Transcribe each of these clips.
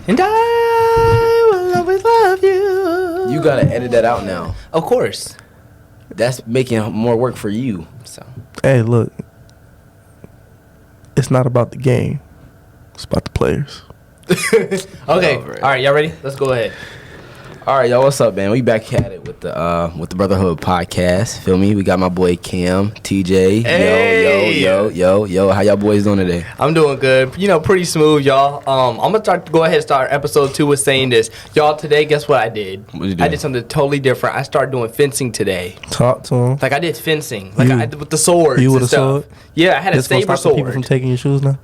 And I will always love you. You gotta edit that out now. Of course. That's making more work for you. So. Hey, look. It's not about the game. It's about the players. Okay. All right, y'all ready? Let's go ahead. All right, y'all. What's up, man? We back at it with the Brotherhood Podcast. Feel me? We got my boy Cam, TJ. Hey. Yo. How y'all boys doing today? I'm doing good. Pretty smooth, y'all. I'm gonna go ahead and start episode 2 with saying this, y'all. Today, guess what I did? What'd you do? I did something totally different. I started doing fencing today. Talk to him. Like I did fencing, like I did with the swords. You with and a stuff. sword? Yeah, I had a This gonna saber stop the people sword. from taking your shoes now?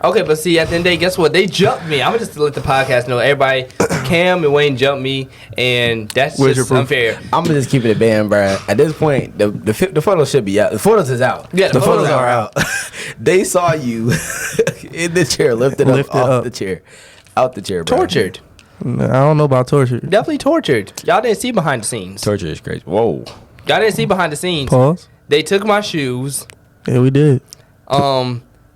Okay, but see, at the end of the day, guess what? They jumped me. I'm gonna just let the podcast know. Everybody, Cam and Wayne jumped me, and that's Where's just your proof? unfair. I'm gonna just keep it a band, bro. At this point, the photos should be out. The photos is out. Yeah, the photos are out. They saw you in the chair, lifted off the chair, out the chair, bro. Tortured. I don't know about torture. Definitely tortured. Y'all didn't see behind the scenes. Torture is crazy. Whoa. Y'all didn't see behind the scenes. Pause. They took my shoes. Yeah, we did.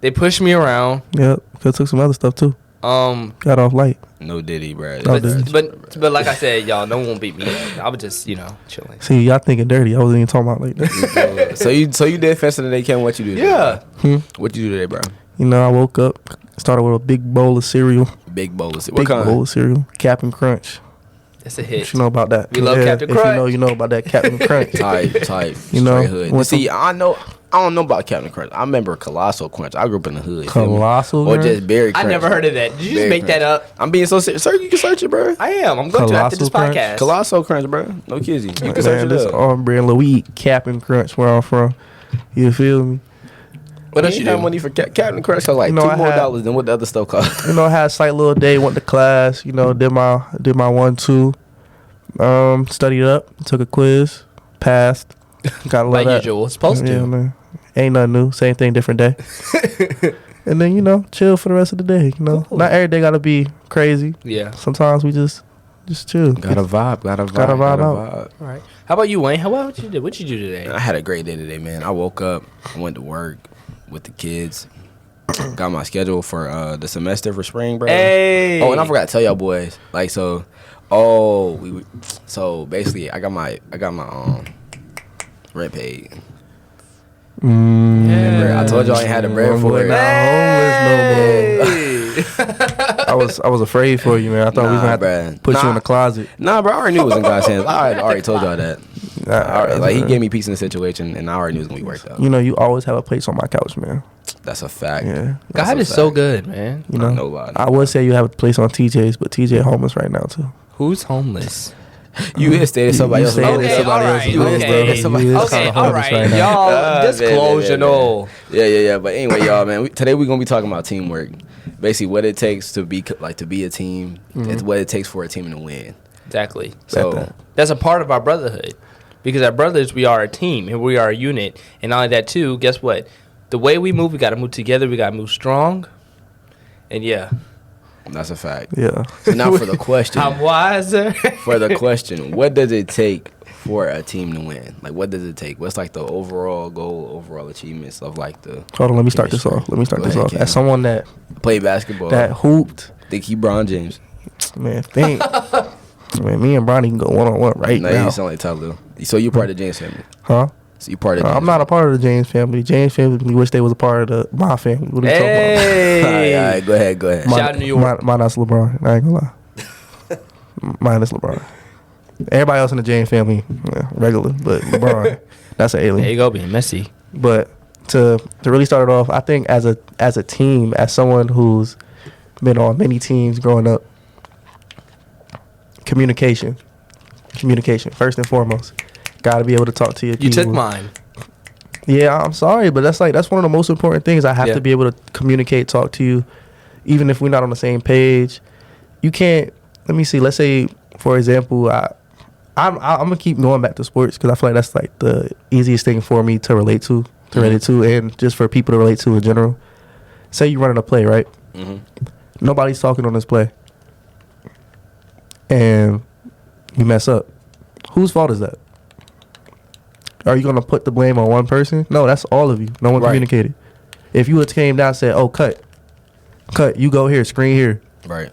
They pushed me around. Yep. Could took some other stuff too. Got off light. No Diddy, bro. No Diddy. But like I said, y'all, no one won't beat me up. I was just, chilling. See, y'all thinking dirty. I wasn't even talking about like that. So you did fencing today, Cam? What you do today? Yeah. What you do today, bro? You know, I woke up, started with a big bowl of cereal. Big bowls. What Big kind? bowl of cereal. Captain Crunch. That's a hit. What you know about that? We love Captain if Crunch. you know about that Captain Crunch. Type. You know, straight hood. when See, I don't know about Captain Crunch. I remember Colossal Crunch. I grew up in the hood. feel me? Colossal Or Crunch? just Berry Crunch. I never heard of that. Did you just Berry make Crunch. that up? I'm being so serious. Sir, you can search it, bro. I am. I'm going to after this Colossal Crunch? podcast. Colossal Crunch, bro. No kizzy. You can Man, search this it up. on brand. Look, we eat Captain Crunch where I'm from. You feel me? What else You you got do? money for Captain Crunch? Cost like You know, $2 I more had- than what the other stuff cost. You know, I had a slight little day. Went to class. You know, did my 1-2. Studied up. Took a quiz. Passed. Got a lot Like of usual. It's supposed Yeah, to. man. Ain't nothing new. Same thing, different day. And then, chill for the rest of the day. Cool. Not every day gotta be crazy. Yeah. Sometimes we just chill. Gotta vibe out. All right. How about you, Wayne? What you do? What you do today? I had a great day today, man. I woke up, went to work with the kids, got my schedule for the semester for spring, bro. Hey. Oh, and I forgot to tell y'all boys, so basically I got my rent paid. Remember, I told y'all I ain't had the bread for it. I was afraid for you, man. I thought we was gonna have to put you in the closet. Nah, bro, I already knew it was in God's hands. I already told y'all that. He gave me peace in the situation, and I already knew it was gonna be worked out. You always have a place on my couch, man. That's a fact. Yeah. God is so good, man. No lie. I would say you have a place on TJ's, but TJ homeless right now too. Who's homeless? You is staying at somebody else's. Okay, all right. You is staying at somebody else's. Okay, kinda all homeless right. right now. Y'all, disclosure, no. Yeah. But anyway, y'all, man. Today we're gonna be talking about teamwork. Basically, what it takes to be a team. It's what it takes for a team to win. Exactly. So That's a part of our brotherhood. Because as brothers, we are a team and we are a unit. And not only that, too, guess what? The way we move, we got to move together. We got to move strong. And yeah. that's a fact. Yeah. So now for the question. I'm wiser. For the question, what does it take for a team to win? Like, what does it take? What's like the overall goal, overall achievements of like the? Hold on, let me start this off. Go ahead, Cam. As someone that Play basketball. hooped, Think he Bron James. man, man, me and Bronny can go one-on-one right No, now. you sound like Tyloo. So you part of the James family. Huh? So you part of the I'm not a part of the James family. James family wish they was a part of my family. What are you talking Hey. All right, go ahead. about? Shout out to New York. Minus LeBron. I ain't gonna lie. Minus LeBron. Everybody else in the James family, regular, but LeBron, that's an alien. There you go, being messy. But to really start it off, I think as a team, as someone who's been on many teams growing up, communication first and foremost. Got to be able to talk to your people. You took mine. Yeah, I'm sorry, but that's one of the most important things. I have to be able to communicate, talk to you, even if we're not on the same page. You can't. Let me see. Let's say, for example, I'm gonna keep going back to sports because I feel like that's like the easiest thing for me to relate to, and just for people to relate to in general. Say you're running a play, right? Mm-hmm. Nobody's talking on this play, and you mess up. Whose fault is that? Are you gonna put the blame on one person? No, that's all of you. No one communicated. If you would came down and said, "Oh, cut, you go here, screen here," Right.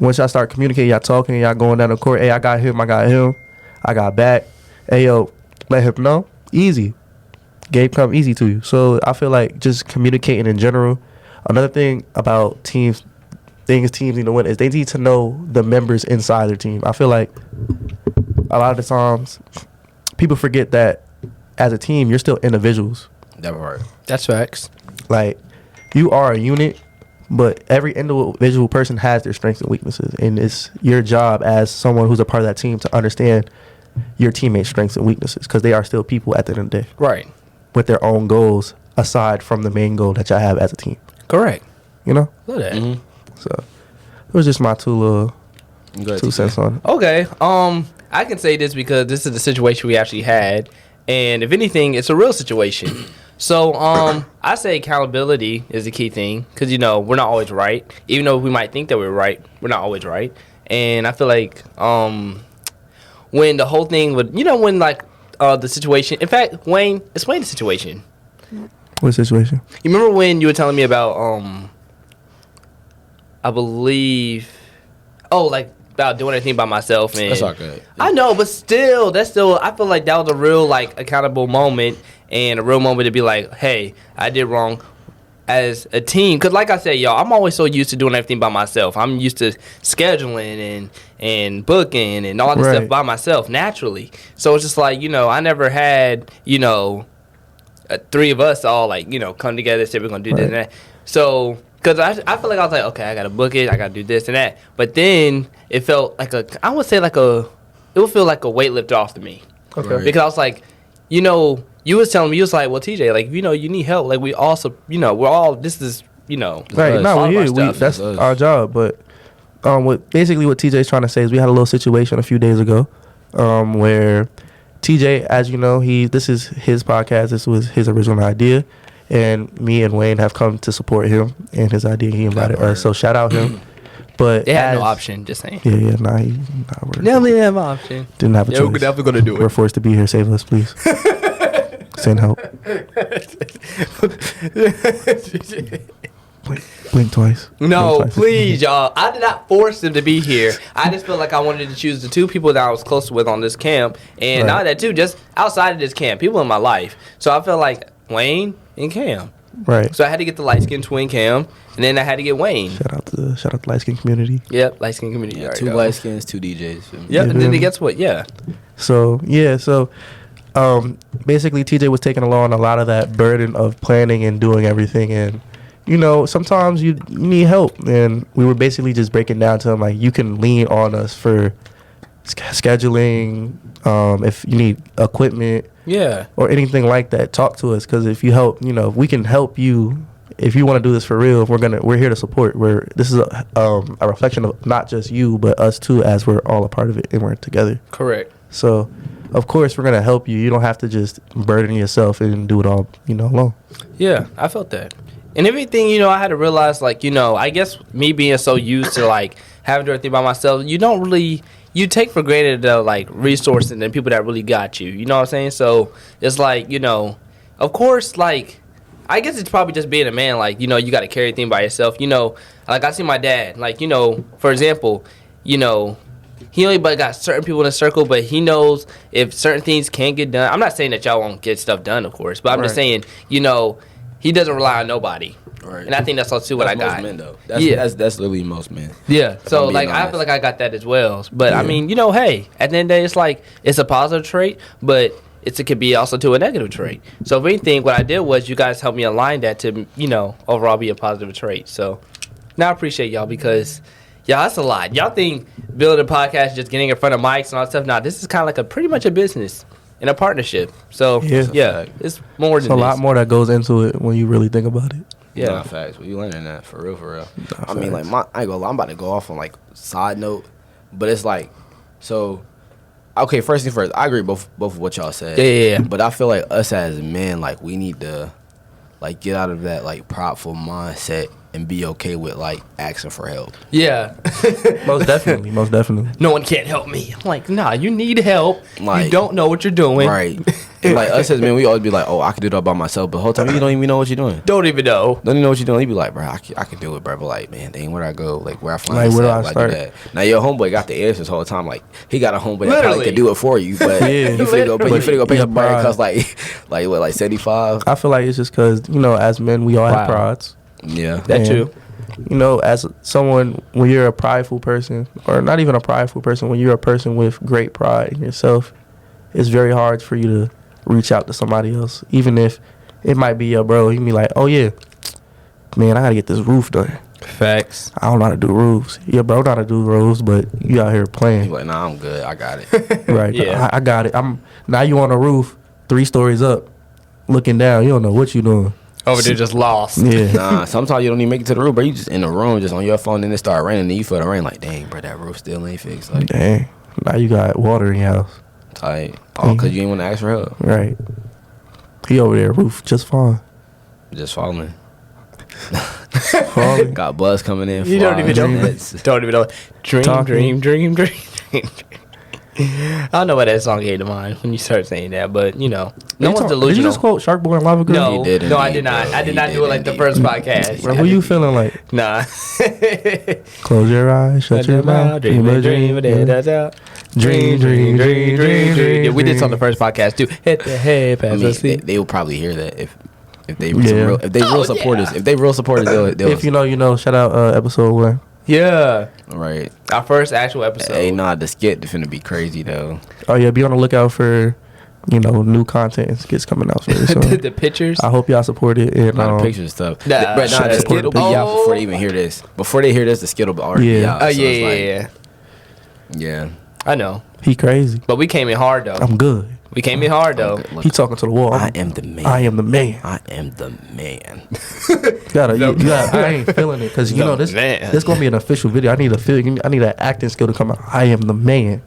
once y'all start communicating, y'all talking, y'all going down the court. Hey, I got him. I got back. Hey, yo, let him know. Easy. Game come easy to you. So I feel like just communicating in general. Another thing about teams need to win is they need to know the members inside their team. I feel like a lot of the times people forget that as a team, you're still individuals. That part. That's facts. Like, you are a unit, but every individual person has their strengths and weaknesses, and it's your job as someone who's a part of that team to understand your teammates' strengths and weaknesses, because they are still people at the end of the day. Right. With their own goals aside from the main goal that y'all have as a team. Correct. You know? Look at that. Mm-hmm. So it was just my two cents on it. Okay. I can say this because this is the situation we actually had, and if anything, it's a real situation. So I say accountability is the key thing, because we're not always right. Even though we might think that we're right, we're not always right. And I feel like when the whole thing would, when like the situation. In fact, Wayne, explain the situation. What situation? You remember when you were telling me about I believe, about doing anything by myself, and That's all good. I know, but still, I feel like that was a real accountable moment, and a real moment to be like, hey, I did wrong as a team. Because like I said, y'all, I'm always so used to doing everything by myself. I'm used to scheduling and booking and all this stuff by myself naturally. So it's just like, I never had, three of us all come together and say we're going to do this and that. So, because I feel like I was like, okay, I got to book it, I got to do this and that. But then it felt like it would feel like a weight lifted off to me. Okay. Because I was like, you was telling me, you was like, well, TJ, you need help. Like, we also, we're all, this is, Right, no, we're here. That's our job. But what TJ's trying to say is we had a little situation a few days ago where TJ, as you know, this is his podcast. This was his original idea. And me and Wayne have come to support him and his idea. He invited us. So shout out him. But they had no option, just saying. Yeah, Never didn't have an option. Didn't have a choice. We're definitely going to do it. We're forced to be here. Save us, please. Send help. Blink twice. No, Blink twice. please, y'all. I did not force them to be here. I just felt like I wanted to choose the two people that I was close with on this camp. And not that too, just outside of this camp, people in my life. So I felt like Wayne and Cam. Right. So I had to get the light-skinned twin Cam, and then I had to get Wayne. Shout out to the light skin community. Yep, light-skinned community. Yeah, two light skins, two DJs. Yep, and then guess what? Yeah. So basically TJ was taking along a lot of that burden of planning and doing everything, and sometimes you need help, and we were basically just breaking down to him like, you can lean on us for scheduling, if you need equipment, or anything like that, talk to us, because if you help, if we can help you, if you want to do this for real, we're here to support. This is a reflection of not just you but us too, as we're all a part of it and we're together. Correct. So of course we're gonna help you. You don't have to just burden yourself and do it all alone. Yeah, I felt that. And everything, I had to realize, I guess me being so used to, having to do everything by myself, you take for granted the, resources and people that really got you. You know what I'm saying? So it's of course, I guess it's probably just being a man, you got to carry everything by yourself. I see my dad, for example, he only but got certain people in a circle, but he knows if certain things can't get done. I'm not saying that y'all won't get stuff done, of course, but I'm just saying, he doesn't rely on nobody. Right. And I think that's also what I got. Most men, though. That's literally most men. Yeah. So, I feel like I got that as well. But, I mean, hey, at the end of the day, it's a positive trait, but it could be also to a negative trait. So, if anything, what I did was you guys helped me align that to, overall be a positive trait. So, now I appreciate y'all because, that's a lot. Y'all think building a podcast is just getting in front of mics and all that stuff. Nah, this is kind of pretty much a business and a partnership. So, it's more than a lot more that goes into it when you really think about it. Yeah, nah, facts. Well, you learning that for real. Nah, I mean, I ain't gonna lie, I'm about to go off on side note, but it's okay. First thing first, I agree both of what y'all said. Yeah. But I feel like us as men, we need to get out of that prideful mindset and be okay with asking for help. Yeah. Most definitely. No one can't help me. I'm like, nah, you need help. You don't know what you're doing. Right. And like us as men, we always be like, oh, I can do that by myself. But the whole time, you don't even know what you're doing. Don't even know. Don't even know what you're doing. You be like, bro, I can do it, bro. But like, man, dang, where do I go? Like, where I find Like, this where do at? I Like, start? do that. Now, your homeboy got the answers the whole time. Like, he got a homeboy that Literally. probably could do it for you. But Yeah. you finna go pay Yeah, him bread bro. because like what, like 75? I feel like it's just because, you know, as men, we all Wow. have prides. Yeah. That's And, true. You know, as someone, when you're a prideful person, or not even a prideful person, when you're a person with great pride in yourself, it's very hard for you to reach out to somebody else. Even if it might be your bro, you can be like, oh yeah, man, I gotta get this roof done. Facts. I don't know how to do roofs. Your bro know how to do roofs, but you out here You playing. like, nah, I'm good. I got it. Right. Yeah. I got it. Now you on a roof, 3 stories up, looking down. You don't know what you doing. Over there just lost. Yeah. Nah, sometimes you don't even make it to the roof, bro. You just in the room, just on your phone, and it start raining, and you feel the rain. Like, dang, bro, that roof still ain't fixed. Like, Dang. Now you got water in your house. tight. Oh, because you ain't want to ask for help. Right. He over there, roof just fine. Just falling. Falling. Got buzz coming in. You don't even flying. know. It's- Don't even know. Dream, Talking. dream. I don't know why that song came to mind when you start saying that, but you know, no one's Did you delusional. just quote Shark Boy and Lava Girl? No, He did no, I indeed, did not. bro. I did He not did do it like the indeed. first podcast. Bro, who you feeling like? Nah. Close your eyes, shut your mouth, dream a dream. Dream, dream, dream, dream. Yeah, we did this on the first podcast too. Hit the head, I pass mean, the seat. they will probably hear that if they Yeah. real, if they real supporters. yeah. If they real supporters, they'll If you know, you know. Shout out episode 1. Yeah, right. our first actual episode. Hey, nah, the skit finna be crazy though. Oh yeah, be on the lookout for, you know, new content and skits coming out very soon. the pictures. I hope y'all support it. And A lot of pictures and stuff. Nah, But nah, the shut skit will be up. out before they even hear this. Before they hear this, the skit will already be Yeah. out. Oh So yeah, it's yeah, like, yeah. yeah. I know, he crazy. but we came in hard though. I'm good. We came in hard though. Okay, look, He talking to the wall. I am the man. I am the man. I am the man. You gotta, I ain't feeling it because you The know this. man. This gonna be an official video. I need a feel. I need an acting skill to come out. I am the man.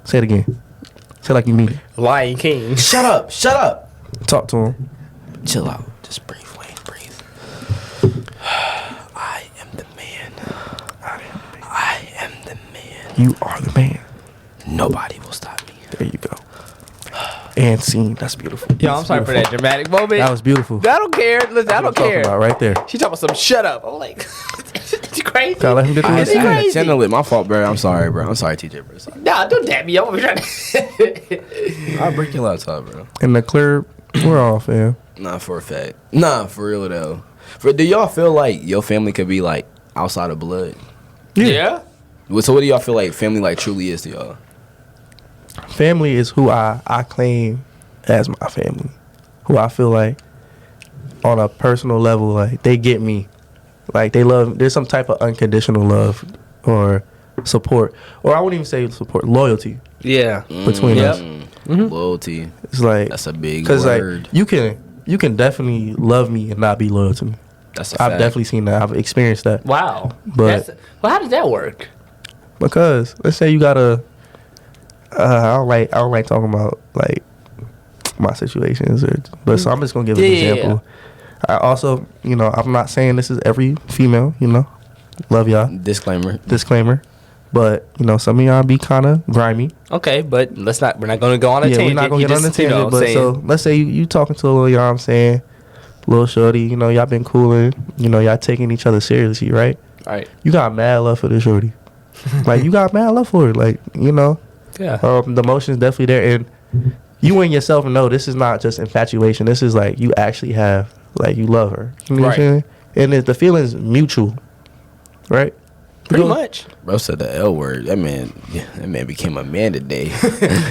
Say it again. Say it like you mean it. Lion King. Shut up. Shut up. Talk to him. Chill out. Just breathe, Wayne. Breathe. I am the man. I am the man. You are the man. Nobody will stop me. There you go. And scene. That's beautiful. Yo, I'm That's sorry for beautiful. that dramatic moment. That was beautiful. I don't care. Listen, I That's don't what I'm talking care. about right there. She talking about some shut up. I'm like, you crazy? Gotta let him get through I his Is he had scene. crazy? to channel it. My fault, bro. I'm sorry, bro. I'm sorry, TJ, bro. Sorry. Nah, don't dab me. I'm gonna be trying to. I'll break your laptop, bro. And the clear, we're all fam. Nah, for a fact. Nah, for real, though. Do y'all feel like your family could be, like, outside of blood? Yeah. So what do y'all feel like family, like, truly is to y'all? Family is who I claim as my family. Who I feel like on a personal level, like they get me. Like they love, there's some type of unconditional love or support. Or I wouldn't even say support, loyalty Yeah. between Yep. us. Loyalty. It's like, That's a big because word. like you can definitely love me and not be loyal to me. That's a fact. I've definitely seen that. I've experienced that. Wow. But- Well, how does that work? Because let's say you got a, I don't like talking about like my situations, but so I'm just gonna give an Yeah. example. I also, you know, I'm not saying this is every female, you know, love y'all, Disclaimer. disclaimer, but you know, some of y'all be kind of grimy. Okay, but we're not going to go on a Yeah, tangent. we're not gonna You get on the just, you know tangent, what I'm but saying? so let's say you talking to a little, you know what I'm saying, little shorty, you know, y'all been cooling, you know, y'all taking each other seriously, right? All right. You got mad love for the shorty, like you got mad love for her, like you know. Yeah. The emotion is definitely there, and you and yourself know this is not just infatuation. This is like you actually have, like you love her. You know what I'm saying? And the feeling's mutual, right? Pretty You know, much. Bro said the L word. That man became a man today.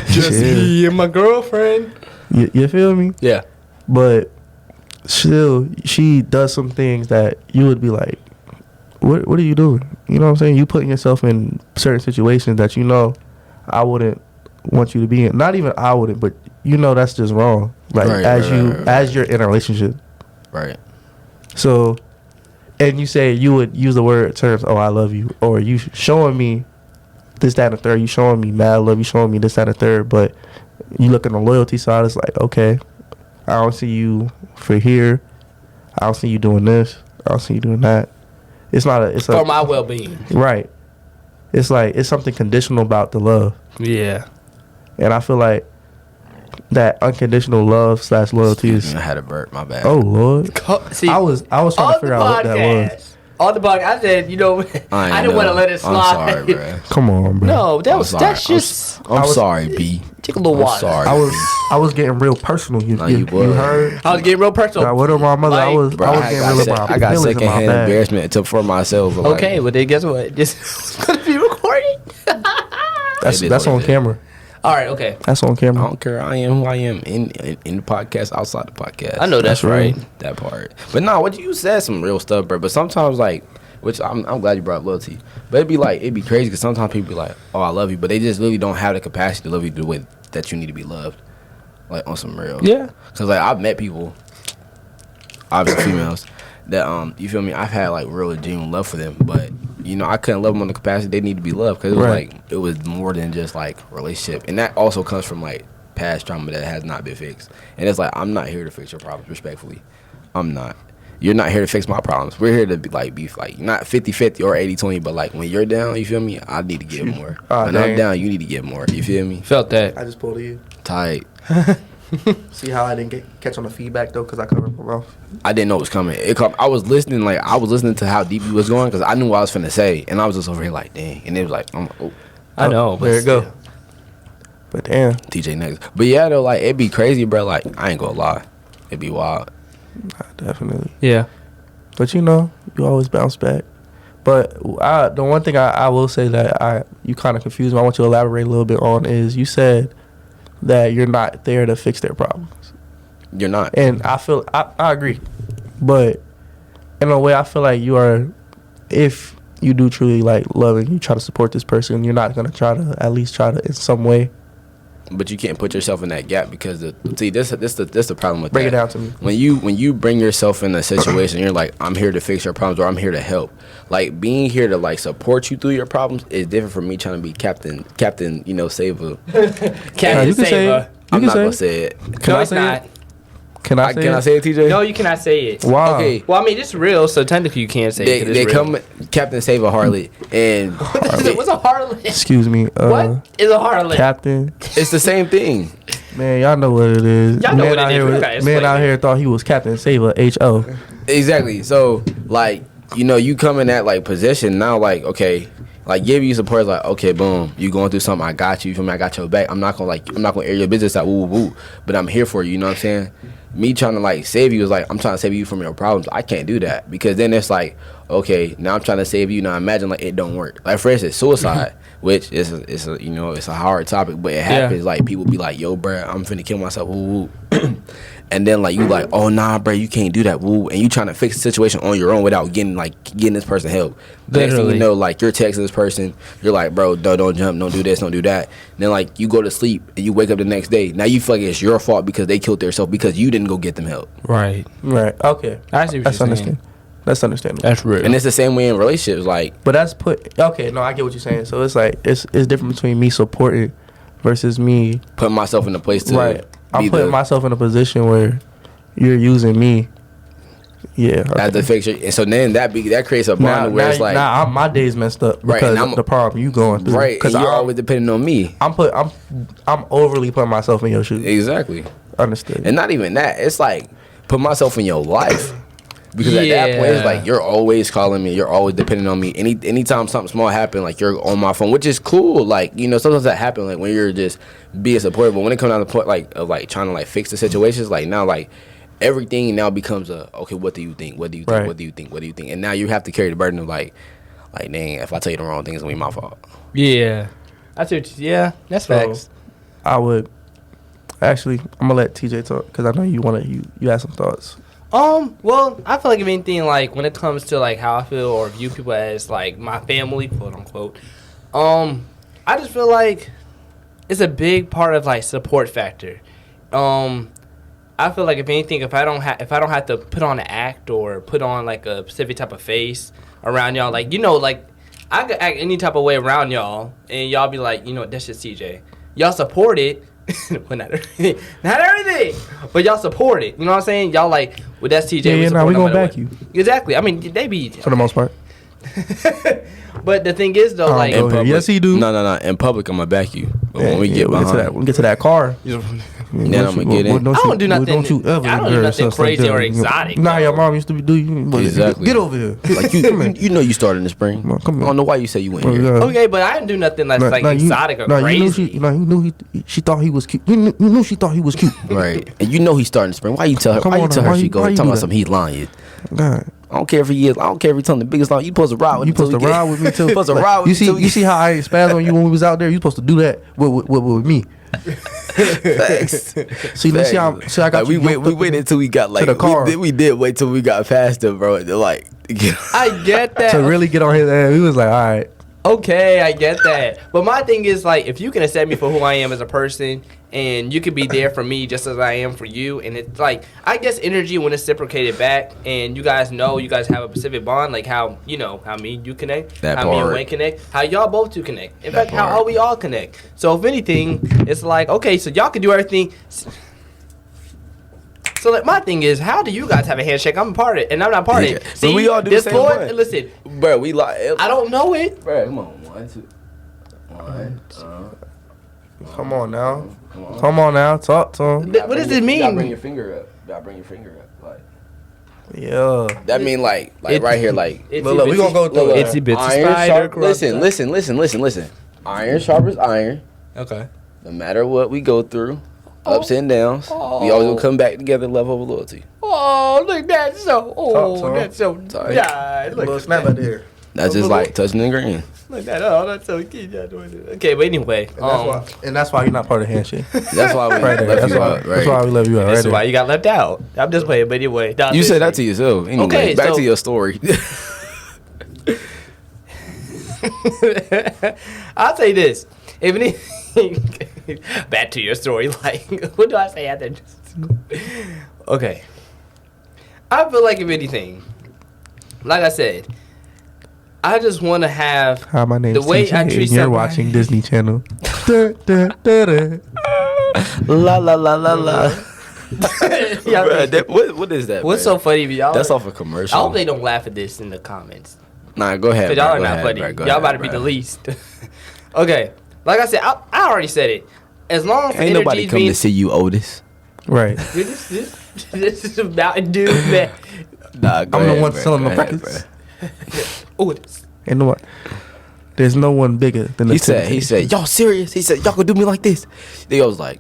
Just Yeah. me and my girlfriend. You feel me? Yeah. But still, she does some things that you would be like, what are you doing? You know what I'm saying? You putting yourself in certain situations that you know I wouldn't want you to be in. Not even I wouldn't, but you know that's just wrong. Like Right, as right. you're in a relationship. Right. So, and you say you would use the word terms, oh, I love you, or you showing me this, that, and the third. You showing me mad love. You showing me this, that, and the third. But you look on the loyalty side, it's like, okay, I don't see you for here. I don't see you doing this. I don't see you doing that. It's not a. It's For a my well-being. right. It's like it's something conditional about the love, Yeah. and I feel like that unconditional love / loyalty is. I had a burp. My bad. Oh Lord. See, I was trying to figure out what that was. On the podcast, I said, I didn't want to let it slide. I'm sorry, bro. Come on, bro. No, that's just. I'm sorry, B. Take a little water. Sorry. I was getting real personal. You heard? I was getting real personal. Nah, what of my mother? I was getting real about. I got secondhand embarrassment for myself. Okay, but then guess what? This is gonna be recorded. That's on camera. All right, okay. That's on camera. I don't care. I am who I am in the podcast, outside the podcast. I know that's right. That part. But no, what you said some real stuff, bro. But sometimes which I'm glad you brought up loyalty. But it'd be crazy because sometimes people be like, oh, I love you, but they just really don't have the capacity to love you the way that you need to be loved, like on some real. Yeah. Because I've met people, obviously females, that you feel me? I've had real genuine love for them, but I couldn't love them on the capacity they need to be loved because it was it was more than just relationship, and that also comes from past trauma that has not been fixed. And it's I'm not here to fix your problems, respectfully. I'm not. You're not here to fix my problems. We're here to be not 50-50 or 80-20, but when you're down, you feel me? I need to give more. When I'm down, you need to give more. You feel me? Felt that. I just pulled you. Tight. See how I didn't catch on the feedback though, because I covered my mouth. I didn't know it was coming. I was listening, I was listening to how deep he was going because I knew what I was finna say, and I was just over here dang. And it was I know. There it go. But damn, TJ next. But yeah, though, it'd be crazy, bro. I ain't gonna lie, it'd be wild. Definitely. Yeah. But you always bounce back. But the one thing I will say that you kind of confused me, I want you to elaborate a little bit on, is you said that you're not there to fix their problems. You're not. And I feel, I agree. But in a way, I feel like you are, if you do truly love and you try to support this person, you're not going to at least try to in some way. But you can't put yourself in that gap because this the problem with Break that. it down to me. When you bring yourself in a situation, you're I'm here to fix your problems or I'm here to help. Being here to support you through your problems is different from me trying to be captain, saver. Captain Saver. I'm not gonna say it. No, it's not. Can I say Can I say it, TJ? No, you cannot say it. Wow. Okay. Well, I mean, it's real, so technically you can't say it. They come Captain Saver Harlot and What's a harlot? Excuse me. What is a harlot? Captain. it's the same thing. Man, y'all know what it is. Y'all know what it is. Man out here thought he was Captain Saver, H.O. Exactly. So you come in that position now, okay. Give you support, okay, boom, you going through something, I got you, feel me, I got your back. I'm not gonna air your business woo woo, but I'm here for you, you know what I'm saying? Me trying to save you is I'm trying to save you from your problems. I can't do that because then it's okay, now I'm trying to save you. Now imagine it don't work. For instance, suicide, which is it's a hard topic, but it happens. People be yo, bro, I'm finna kill myself, woo woo. And then you oh nah, bro, you can't do that, woo. And you trying to fix the situation on your own without getting this person help. Next thing you know, you're texting this person, you're bro, don't jump, don't do this, don't do that. And then you go to sleep and you wake up the next day. Now you feel it's your fault because they killed themselves because you didn't go get them help. Right. Okay. I see what you're saying. That's understandable. That's real. And it's the same way in relationships, But that's okay. No, I get what you're saying. So it's it's different between me supporting versus me putting myself in a place to. Right. I'm putting myself in a position where you're using me. Yeah. Okay. As the fixture, and so then that creates a bond where it's my day's messed up because of the problem you going through. Right. Because you're always depending on me. I'm overly putting myself in your shoes. Exactly. Understood. And not even that. It's put myself in your life. Because at that point, it's you're always calling me. You're always depending on me. Anytime something small happens, you're on my phone, which is cool. Sometimes that happens, when you're just being supportive. But when it comes down to the point, of trying to, fix the situations, now, everything now becomes okay, what do you think? What do you think? Right. What do you think? What do you think? And now you have to carry the burden of, dang, if I tell you the wrong thing, it's going to be my fault. Yeah. That's facts. I would, actually, I'm going to let TJ talk, because I know you have some thoughts. Well, I feel if anything, when it comes to, how I feel or view people as, my family, quote unquote, I just feel it's a big part of, support factor. I feel if anything, if I don't have to put on an act or put on, a specific type of face around y'all, I could act any type of way around y'all, and y'all be that's just CJ. Y'all support it. Well, not everything, but y'all support it. You know what I'm saying? Y'all well, that's TJ. Yeah, we gonna back you. Exactly. I mean, they be for the most part. But the thing is, though, in public, yes, he do. No. In public, I'm gonna back you. But when we get to that car, Then I'm gonna get in. I don't do nothing. Don't you ever I don't do nothing crazy or exotic. Nah, your mom used to do you. Exactly. Get over here. Like you know you started in the spring. Come on. I don't know why you say you went here. Okay, but I didn't do nothing that's like exotic or crazy. You knew she thought he was cute. You knew she thought he was cute. Right. And you know he's starting in the spring. Why you tell her? Why you tell her she go talking about something he's lying? God. I don't care if he is. I don't care if he's telling the biggest lie. You supposed to ride with me. You supposed to ride with me too. Supposed to ride with me. You see how I spazzed on you when we was out there? You supposed to do that with me. Facts. See, let's see how. See, I got like, you. we waited until we got like the car. We did wait till we got past him, bro. Like, I get that. To really get on his ass, we was like, all right. Okay, I get that. But my thing is, like, if you can accept me for who I am as a person, and you can be there for me just as I am for you, and it's like, I guess energy when it's reciprocated back, and you guys know you guys have a specific bond, like how, you know, how me and you connect, that how part. me and Wayne connect, how y'all both two connect. In fact, part. how we all connect. So if anything, it's like, okay, so y'all can do everything. So like, my thing is, how do you guys have a handshake? I'm a part of it, and I'm not part of it. See, but we all do the same one. Listen, bro, we like. I don't know it. Bro, come on, 1, 2, 1. Come on now. Come on now. Talk to him. What does it mean? You gotta bring your finger up. You gotta bring your finger up. Like, Yeah. that mean like right here, like. Look, we gonna go through it. Itsy bitsy Iron spider. sharp. Listen. Iron sharp as iron. Okay. No matter what we go through, ups and downs, we always gonna come back together. Level of loyalty. Oh, look, that's so. Talk to him. That's so. Sorry. Yeah, look. Little snap out there. That's just like touching the green. Look at that. Oh, that's so cute. Okay, but anyway. And that's why you're not part of the handshake. That's why we Right there. left That's you why, out. that's Right. why we left you out. This Right is why there. you got left out. I'm just playing, but anyway. You said that to yourself. Anyway, Okay, back so- to your story. I'll say this. If anything, back to your story. Like, what do I say after this? Okay. I feel like if anything, like I said, I just want to have Hi, my name's the way TJ, I and treat you're somebody. watching Disney Channel. Da, da, da, da. La la la la la. Yeah, Bruh, what is that? what's bruh? so funny? Y'all That's are- off a commercial. I hope they don't laugh at this in the comments. Nah, go ahead. Because y'all bruh, are go not ahead, funny. bruh, go Y'all ahead, about to be bruh. the least. Okay. Like I said, I already said it. As long as Ain't the nobody energy's come being... to see you, Otis. Right. This is about a dude that... Nah, go I'm the ahead, one bruh, selling go the ahead, records. bruh. Oh, this. And what? There's no one bigger than the He said, Temptations. y'all serious? He said, y'all gonna do me like this? They was like,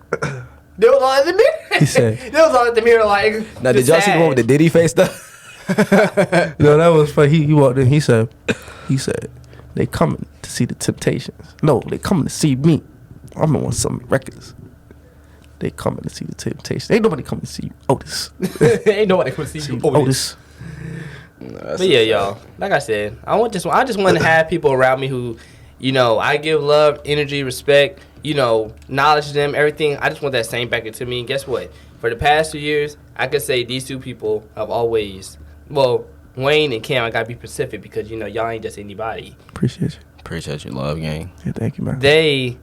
They was all at the mirror. He said- They was all at the mirror like... now did y'all see the one with the Diddy face stuff? No, that was funny. He walked in. He said, they coming to see the Temptations. No, they coming to see me. I'm the one selling records. They coming to see the Temptations. Ain't nobody coming to see you, Otis. Ain't nobody gonna see you. Otis. But yeah, y'all. Like I said, I just want to have people around me who, you know, I give love, energy, respect, you know, knowledge to them, everything. I just want that same back into me. And guess what? For the past 2 years, I could say these two people have always, well, Wayne and Cam, I gotta be specific because, you know, y'all ain't just anybody. Appreciate you. Appreciate your love, gang. Yeah, thank you, man. They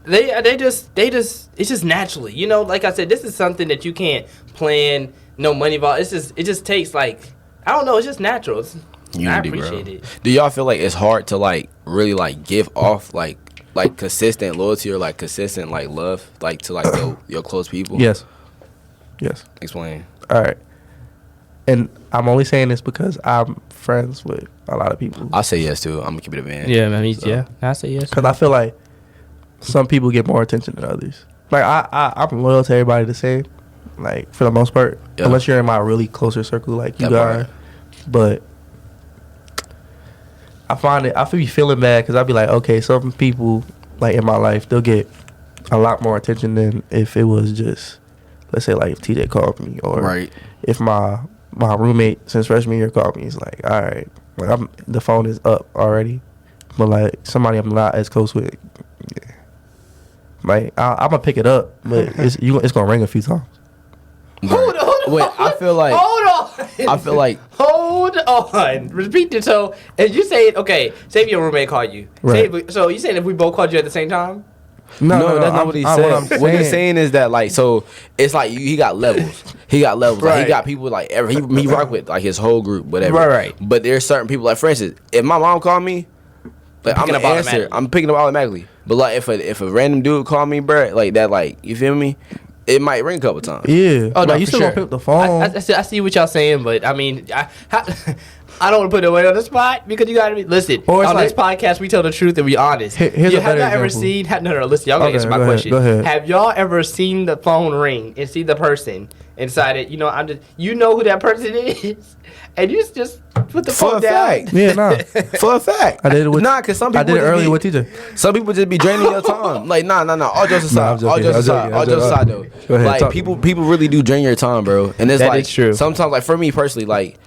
just, it's just naturally, you know, like I said, this is something that you can't plan, no money involved. It just takes like, I don't know, it's just natural. Unity, I appreciate bro. it. Do y'all feel like it's hard to like really like give off like consistent loyalty or like consistent like love like to like your close people? Yes. Explain. All right. And I'm only saying this because I'm friends with a lot of people. I'll say yes too. I'm gonna keep it a man. Yeah, man. Yeah, I say yes. Because I feel like some people get more attention than others. Like, I'm loyal to everybody the same, like, for the most part. Yeah. Unless you're in my really closer circle like you That guys. part. But I feel feeling bad because I'll be like, okay, some people, like, in my life, they'll get a lot more attention than if it was just, let's say, like, if TJ called me. Or Right. if my roommate since freshman year called me, it's like, all right, like, the phone is up already. But, like, somebody I'm not as close with, yeah. Like, I'm going to pick it up, but it's going to ring a few times. Hold on. Wait, I feel like Hold on. Repeat it. So, if you say, okay, say if your roommate called you. Right. So, you saying if we both called you at the same time? No, that's not what he said. What he's saying is that like, so it's like he got levels. He got levels. Like, Right. he got people like he rock with like his whole group, whatever. Right. But there's certain people like, for instance, if my mom called me, like I'm Picking gonna up answer. automatically. I'm picking up automatically. But like if a random dude called me, bro, like that, like you feel me? it might ring a couple times. Yeah. Oh, no, like, you for still sure. gonna pick up the phone. I see what y'all saying, but I mean, I don't want to put it away on the spot because you gotta be listen. Or it's On this like- podcast, we tell the truth and we honest. Here's a have better y'all ever example. seen? No, listen, y'all gonna Okay, answer my go ahead, question. go ahead. Have y'all ever seen the phone ring and see the person and decided, I'm just, you know who that person is, and you just put the For phone a down? fact. Yeah, nah. For a fact. I did it with. Nah, cause some people I did it just earlier be- with TJ. Some people just be draining your time. Like, nah. All jokes Nah, I'm aside. joking, All jokes I'm aside. joking, All I'm jokes joking. aside, though. Go ahead, Like, talk. people really do drain your time, bro. And it's That like, is true. sometimes, like, for me personally, like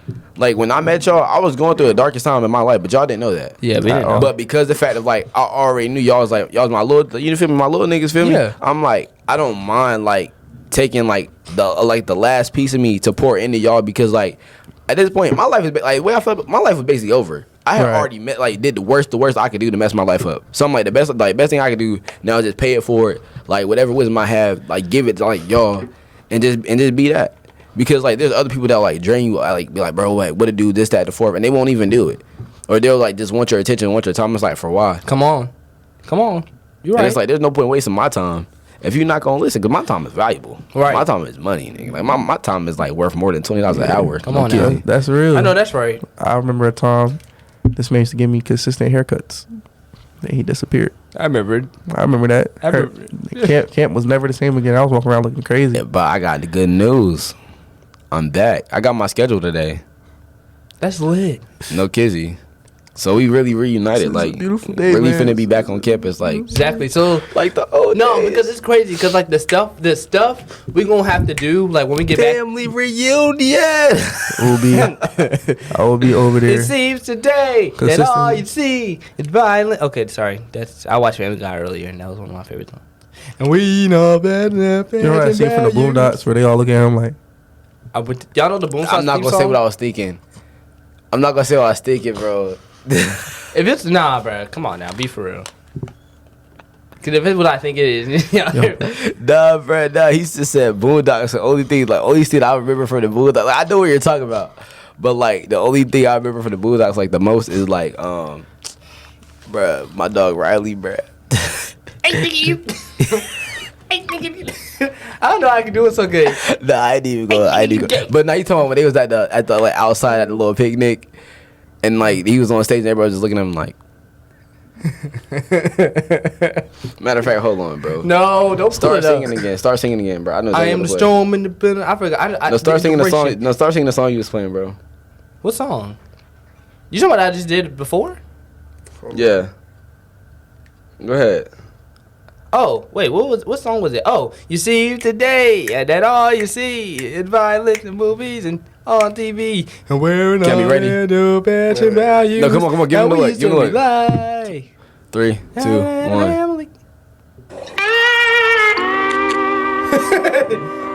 when I met y'all, I was going through the darkest time in my life, but y'all didn't know that. Yeah, we didn't know. But because the fact of, like, I already knew y'all was my little, you feel me? My little niggas, feel me? Yeah. I'm like, I don't mind, like, taking, like, the last piece of me to pour into y'all because, like, at this point, my life is, like, the way I felt, my life was basically over. I had Right. already met, like, did the worst I could do to mess my life up. So I'm like, the best thing I could do now is just pay it forward. Like, whatever wisdom I have, like, give it to, like, y'all, and just be that. Because, like, there's other people that, like, drain you, like, be like, bro, like, what to do, this, that, the fourth, and they won't even do it. Or they'll, like, just want your attention, want your time. It's like, for why? Come on, you're And right. it's like, there's no point wasting my time if you're not gonna listen, because my time is valuable. Right. My time is money, nigga. Like, my time is, like, worth more than $20 an hour. Come on now. That's real. I know that's right. I remember a time this man used to give me consistent haircuts. Then he disappeared. I remember. I remember that. I remember. Camp was never the same again. I was walking around looking crazy. Yeah, but I got the good news. I'm back. I got my schedule today. That's lit. No kizzy. So we really reunited. This is a Like, beautiful day, really man. finna be back on campus. Like, Exactly. So like the old no, days. because it's crazy. Because like the stuff we gonna have to do. Like when we get back. Family reunion. I will be over there. It seems today that Consistent. all you see is violent. Okay, sorry. I watched Family Guy earlier, and that was one of my favorite songs. And we know better. You know that scene from the Boondocks where they all look at him like, Y'all know the Boondocks I'm not theme gonna say song? what I was thinking. I'm not gonna say what I was thinking, bro. If it's bro, come on now, be for real. Cause if it's what I think it is, Nah, bro. Nah, he just said Boondocks. The only thing I remember from the Boondocks. Like, I know what you're talking about, but like the only thing I remember from the Boondocks, like the most, is like, bruh, my dog Riley, bruh. I don't know how I can do it so good. Nah, I didn't even go. But now you talking about when they was at the like outside at the little picnic, and like he was on stage and everybody was just looking at him like. Matter of fact, hold on, bro. No, don't Start pull it up. singing again. Start singing again, bro. I know. I exactly am what the to play. storm in the building. I forgot. No, start singing the song. inspiration. No, start singing the song you was playing, bro. What song? You know what I just did before? Yeah. Go ahead. Oh, wait, what song was it? Oh, you see today, and that all you see is violence in movies and on TV. And we're not Can we ready? into passion values. No, come on, give him the look, give him the look. Like 3, 2, 1.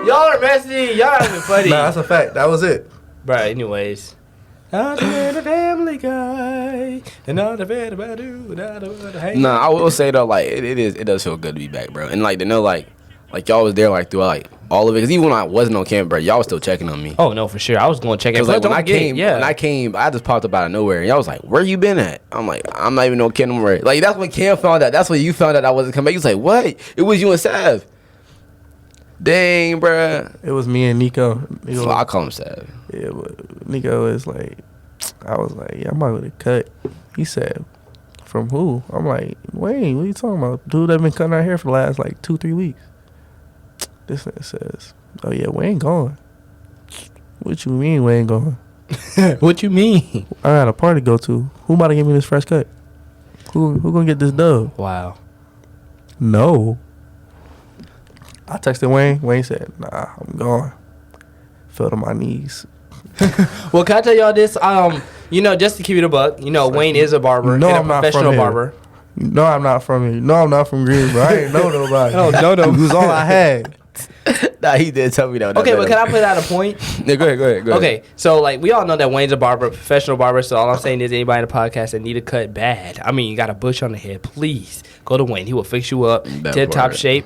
Y'all are messy. Y'all are even funny. nah, that's a fact. That was it. Right, anyways. I'm a family guy, and all the bad about you, and all the hate. Nah, I will say though, like it does feel good to be back, bro. And like to know, like y'all was there like throughout like all of it. Cause even when I wasn't on camp, bro, y'all was still checking on me. Oh no, for sure. I was going to check it. Cause like when I came, yeah. I just popped up out of nowhere, and y'all was like, "Where you been at?" I'm like, "I'm not even on camp no more." Like that's when Cam found out. That's when you found out I wasn't coming back. You was like, "What?" It was you and Sav. Dang, bro. It was me and Nico. I call him Sav. Yeah, but Nico is like, I was like, yeah, I'm about to cut. He said, from who? I'm like, Wayne, what are you talking about? Dude that been cutting our hair for the last like 2-3 weeks. This nigga says, oh yeah, Wayne gone. What you mean Wayne gone? What you mean? I got a party to go to. Who about to give me this fresh cut? Who gonna get this dub? Wow. No. I texted Wayne. Wayne said, nah, I'm gone. Fell to my knees. Well, can I tell y'all this? Just to keep it a buck, Wayne is a barber, No, and a I'm not professional from here. barber. No, I'm not from here. No, I'm not from Greensboro. I ain't know nobody. Oh, no. It was all I had. Nah, he did tell me that. Okay, but can I put out a point? Yeah, go ahead. Okay, so like we all know that Wayne's a barber, a professional barber. So all I'm saying is, anybody in the podcast that need a cut bad, I mean, you got a bush on the head, please go to Wayne. He will fix you up, That tip top part. shape.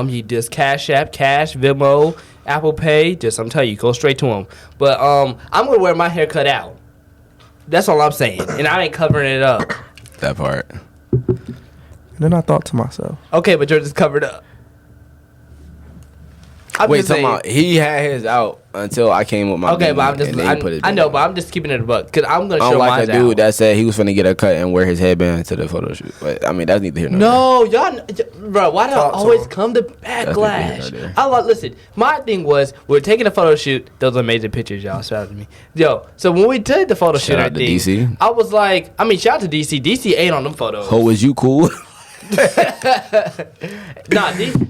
He does Cash App, Cash, Venmo, Apple Pay. Just I'm telling you, go straight to him. But I'm gonna wear my hair cut out. That's all I'm saying, and I ain't covering it up. That part. And then I thought to myself, Okay, but yours is covered up. I'm Wait, just saying. he had his out until I came with my. Okay, baby, but I'm just. and they put it I know, down. but I'm just keeping it a buck because I'm gonna I show don't like mine a dude out. that said he was finna get a cut and wear his headband to the photo shoot. But I mean, that's neither here nor there. No, y'all, bro. Why do I always come to backlash? I like. Listen, my thing was we were taking a photo shoot. Those amazing pictures, y'all. Shout out to me, yo. So when we did the photo shoot, Shout out to DC. I was like, I mean, shout out to DC. DC ain't on them photos. Ho, was you cool? Nah,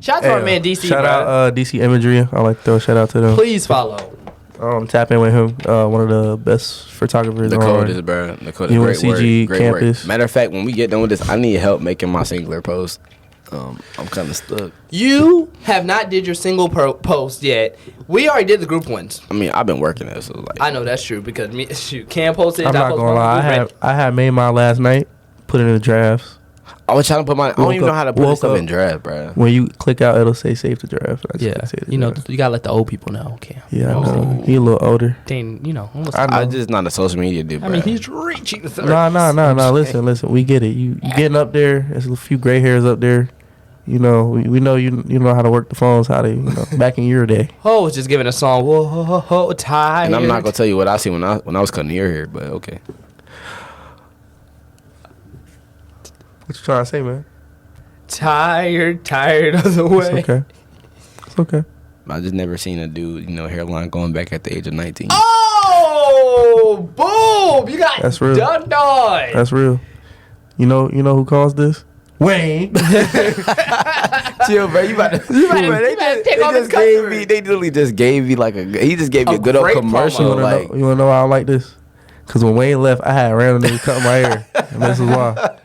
shout out to our man DC. Shout out DC Imagery. I like to throw a shout out to them. Please follow. Tap in with him. One of the best photographers. The code is, bro. The code is great UNCG work. Great campus. work. Matter of fact, when we get done with this, I need help making my singular post. I'm kind of stuck. You have not did your single post yet. We already did the group ones. I mean, I've been working it, so like. I know that's true because me, shoot, Cam posted. I'm not gonna lie. I had made mine last night. Put it in the drafts. I was trying to put my. I don't even know how to put this stuff up. in draft, bro. When you click out, it'll say save the draft. You know, you gotta let the old people know. Okay. Yeah, I know. He a little older. Dang, you know. I'm just not a social media dude, bro. I mean, he's reaching the 30s. Nah. Listen. We get it. You getting up there. There's a few gray hairs up there. You know, we know you know how to work the phones. How they back in your day. Oh, was just giving a song. Whoa, tired. And I'm not gonna tell you what I see when I was cutting your hair, but okay. What you trying to say, man? Tired of the way. It's okay. I just never seen a dude, hairline going back at the age of 19. Oh, boom! You got That's real. dunked on. That's real. You know who caused this? Wayne. Chill, bro. You about to take off his customers. They literally just gave me he just gave me a good old commercial. You wanna know why I don't like this? Cause when Wayne left, I had random niggas cut my hair, and this is why.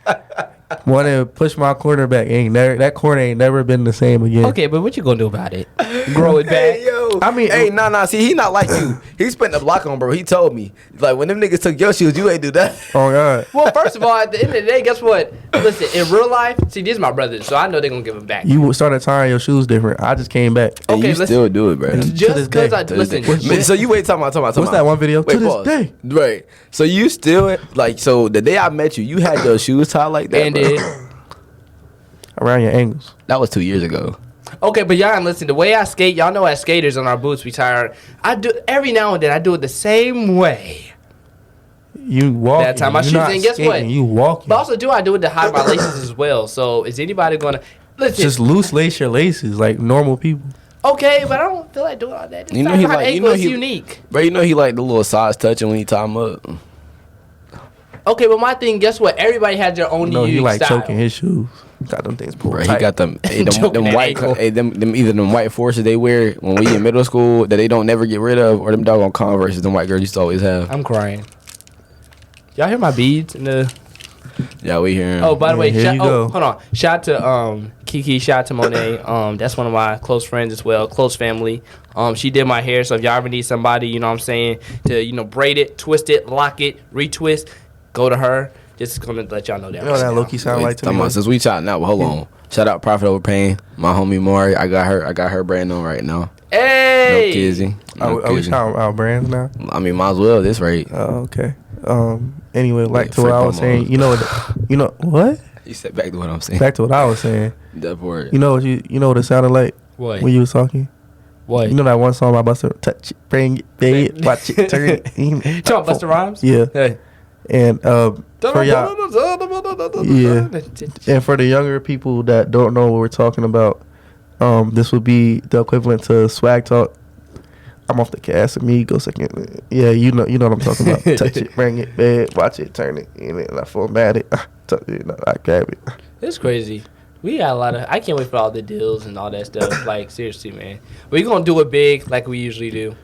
Wanted to push my corner back. That corner ain't never been the same again. Okay, but what you gonna do about it? Grow it back? Hey, yo. I mean, nah. See, he not like you. He spent the block on, bro. He told me, like, when them niggas took your shoes, you ain't do that. Oh God. Well, first of all, at the end of the day, guess what? Listen, in real life, see, these are my brothers, so I know they're gonna give them back. You started tying your shoes different. I just came back. And you still do it, bro. Just because I listen. So you wait, talking about. What's that one video? Wait, to pause. this day. Right. So you still so the day I met you had your shoes tied like that, And bro. did. Around your ankles. That was 2 years ago. Okay, but y'all listen. The way I skate, y'all know as skaters on our boots, we tie. I do every now and then. I do it the same way. You walk. That time my shoes in. Guess what? You walk. But also, I do it to hide my laces as well. So is anybody gonna listen? Just loose lace your laces like normal people. Okay, but I don't feel like doing all that. You know he like. You know it's he unique. Bro, you know he like the little sides touching when he tie them up. Okay, but my thing, guess what? Everybody has their own unique he like style. choking his shoes. Got them things pulled Bro, tight. he got them Choking that white ankle. them either them white forces they wear when we in middle school that they don't never get rid of, or them doggone Converses them white girls used to always have. I'm crying. Y'all hear my beads in the? Yeah, we hear him. Oh, by the way, here you go. hold on. Shout out to Kiki. Shout out to Monet. That's one of my close friends as well, close family. She did my hair, so if y'all ever need somebody, you know what I'm saying, to braid it, twist it, lock it, retwist, go to her. Just gonna let y'all know that. You know what that low-key sound like to me? Since we chatting out, hold on. Shout out Profit Over Pain, my homie Maury. I got her brand on right now. Hey, No kizzy. Are we shouting out brands now? I mean, might as well. This rate. Oh, okay. Anyway, Wait, to what I was saying, you know what? You said back to what I'm saying. Back to what I was saying. That part. You know what it sounded like what? when you was talking? What? You know that one song by Busta, touch it, bring it, pay it, watch it, turn it. Talk Busta Rhymes? Yeah. Hey. And for y'all, yeah. And for the younger people that don't know what we're talking about, this would be the equivalent to swag talk. I'm off the Casamigos again. Yeah, you know what I'm talking about. Touch it, bring it, bed, watch it, turn it, and I format it. I grab it. It's crazy. We got a lot of. I can't wait for all the deals and all that stuff. Like seriously, man. We're gonna do it big like we usually do.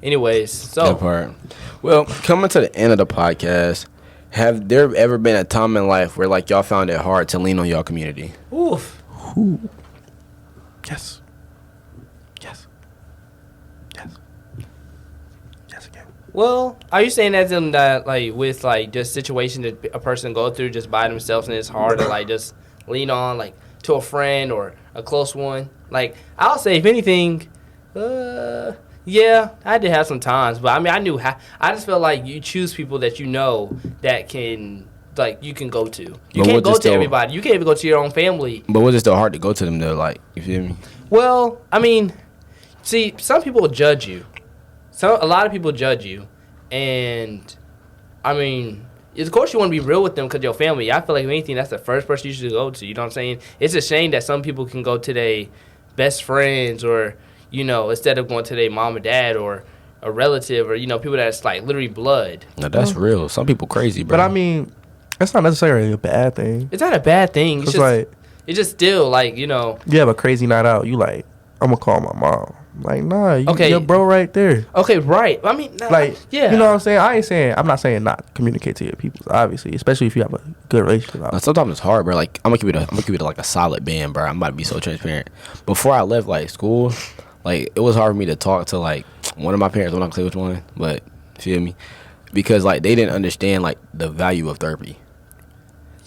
Anyways, so That part. Well, coming to the end of the podcast, have there ever been a time in life where like y'all found it hard to lean on y'all community? oof. Yes. Yes. Yes. Yes again. Well, are you saying that in that like with like just situation that a person go through just by themselves and it's hard to like just lean on like to a friend or a close one? Like I'll say if anything, yeah, I did have some times, but I mean I just felt like you choose people that you know that can like you can go to. You But can't what go just to though- everybody. You can't even go to your own family. But was it still hard to go to them though? Like, you feel me? Well, I mean, see, some people judge you. A lot of people judge you, and I mean, of course you want to be real with them because your family. I feel like if anything, that's the first person you should go to. You know what I'm saying? It's a shame that some people can go to their best friends or, you know, instead of going to their mom or dad or a relative or, you know, people that's like literally blood. No, that's real. Some people crazy, bro. But I mean, that's not necessarily a bad thing. It's not a bad thing. It's just like, it's just still like, you know. You have a crazy night out. You like, I'm gonna call my mom. Like, nah, Okay. your bro right there. Okay, right. I mean, Like, yeah. you know what I'm saying? I'm not saying not communicate to your people, obviously, especially if you have a good relationship. Now, sometimes it's hard, bro. Like, I'm gonna keep it like a solid band, bro. I'm about to be so transparent. Before I left like school, like it was hard for me to talk to like one of my parents. I'm not gonna say which one, but feel me, because like they didn't understand like the value of therapy,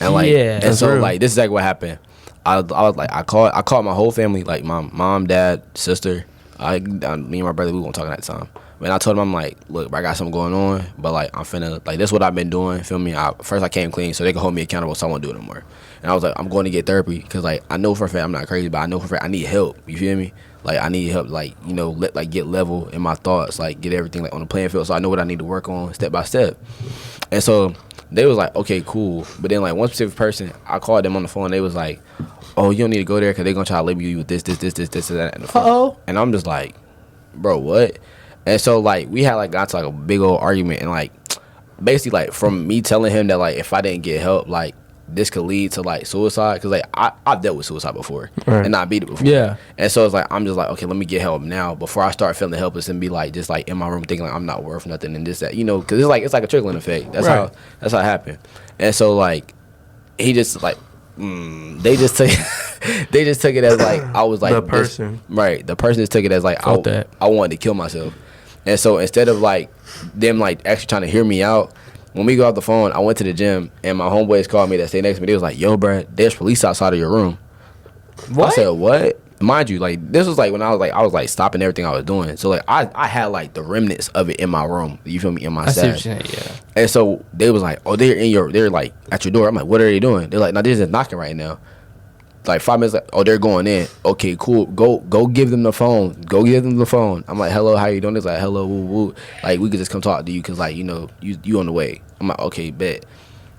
and like and so real. like this is like what happened. I was like I called my whole family, like my mom, dad, sister. Me and my brother, we weren't talking at the time. But I told him, I'm like, look, bro, I got something going on, but like I'm finna, like this is what I've been doing, feel me? First I came clean so they could hold me accountable so I won't do it no more. And I was like, I'm going to get therapy because like I know for a fact I'm not crazy, but I know for a fact I need help, you feel me? Like I need help, like, you know, get level in my thoughts, like get everything like on the playing field so I know what I need to work on step by step. And so they was like, okay, cool. But then like one specific person, I called them on the phone, they was like, oh, you don't need to go there because they're going to try to label you with this, and that. And, and I'm just like, bro, what? And so, like, we had, like, got to, like, a big old argument. And, like, basically, like, from me telling him that, like, if I didn't get help, like, this could lead to, like, suicide. Because, like, I've dealt with suicide before. Right. And I beat it before. Yeah. And so, it's like, I'm just like, okay, let me get help now before I start feeling helpless and be, like, just, like, in my room thinking, like, I'm not worth nothing and this, that. You know, because it's like a trickling effect. That's how it happened. And so, like, he just, like, they just took it as like I was like the person, right? The person just took it as like I wanted to kill myself, and so instead of like them like actually trying to hear me out, when we got off the phone, I went to the gym and my homeboys called me that stayed next to me. They was like, "Yo, bro, there's police outside of your room." What? I said, "What?" Mind you, like this was like when I was stopping everything I was doing. So like I had like the remnants of it in my room. You feel me? In my stash. Yeah. And so they was like, oh, they're like at your door. I'm like, what are they doing? They're like, no, they're just knocking right now. Like 5 minutes, like, oh, they're going in. Okay, cool. Go give them the phone. Go give them the phone. I'm like, hello, how you doing? It's like, hello, woo woo. Like we could just come talk to you because like, you know, you on the way. I'm like, okay, bet.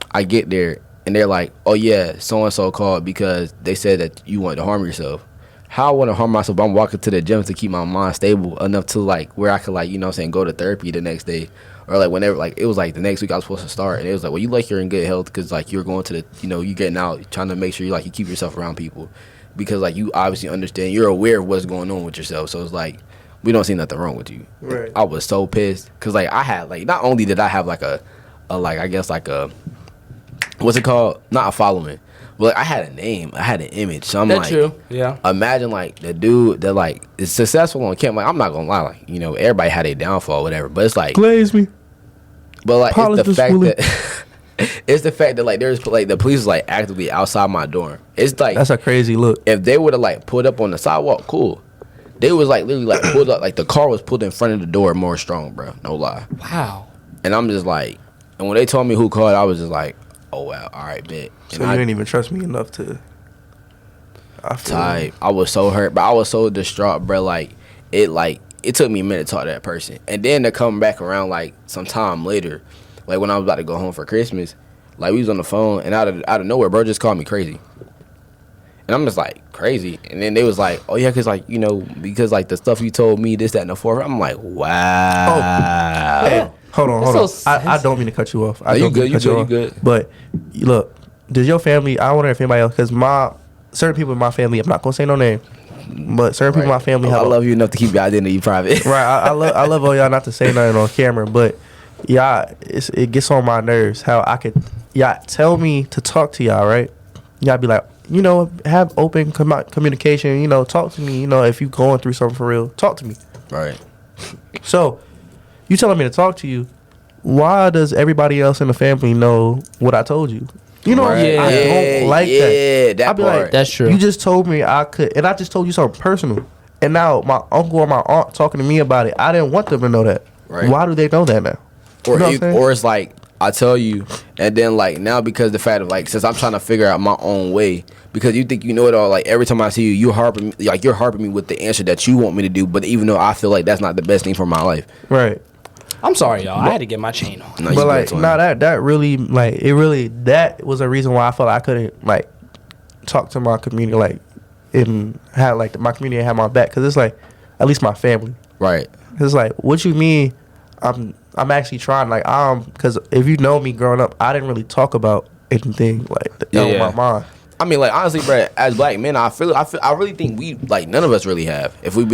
I get there and they're like, oh yeah, so and so called because they said that you wanted to harm yourself. How I want to harm myself? I'm walking to the gym to keep my mind stable enough to like where I could like, you know what I'm saying, go to therapy the next day. Or like whenever, like it was like the next week I was supposed to start, and it was like, well, you like you're in good health because like you're going to the, you know, you getting out, trying to make sure you keep yourself around people, because like you obviously understand, you're aware of what's going on with yourself. So it's like we don't see nothing wrong with you. Right. I was so pissed because like I had like not only did I have like a like I guess like a what's it called? Not a following. But like, I had a name, I had an image. So I'm That's like, true. Yeah. Imagine like the dude that like is successful on camera. Like I'm not gonna lie, like you know everybody had a downfall, or whatever. But it's like glaze me. But like it's the fact that it's the fact that like there's like the police is like actively outside my dorm. It's like that's a crazy look. If they would have like pulled up on the sidewalk, cool. They was like literally like pulled up, like the car was pulled in front of the door more strong, bro. No lie. Wow. And I'm just like, and when they told me who called, I was just like, oh wow, all right, bet. So you didn't even trust me enough to. I was so hurt, but I was so distraught, bro. Like it took me a minute to talk to that person, and then to come back around like some time later, like when I was about to go home for Christmas, like we was on the phone, and out of nowhere, bro just called me crazy, and I'm just like crazy, and then they was like, oh yeah, cause like you know because like the stuff you told me, this, that, and the fourth. I'm like, wow. Oh. Hey, hold on. I don't mean to cut you off. You good. But look, does your family? I wonder if anybody else, because certain people in my family, I'm not gonna say no name, but certain people in my family have. I love you enough to keep your identity private. Right. I love all y'all not to say nothing on camera, but y'all, it gets on my nerves how I could. Y'all tell me to talk to y'all, right? Y'all be like, you know, have open communication. You know, talk to me. You know, if you going through something for real, talk to me. Right. So, you telling me to talk to you? Why does everybody else in the family know what I told you? You know, I don't like that. Yeah, that part. Like, that's true. You just told me I could, and I just told you something personal. And now my uncle or my aunt talking to me about it. I didn't want them to know that. Right. Why do they know that now? Or it's like I tell you, and then like now because the fact of like since I'm trying to figure out my own way, because you think you know it all, like every time I see you, you're harping me with the answer that you want me to do, but even though I feel like that's not the best thing for my life. Right. I'm sorry, y'all. I had to get my chain on. No, But like, that really, like, it really, that was a reason why I felt like I couldn't like talk to my community, like, and have like my community had my back, because it's like at least my family. Right. It's like, what you mean? I'm actually trying, like, because if you know me growing up, I didn't really talk about anything like that on my mind. I mean, like, honestly, bro, as black men, I really think we, like, none of us really have. If we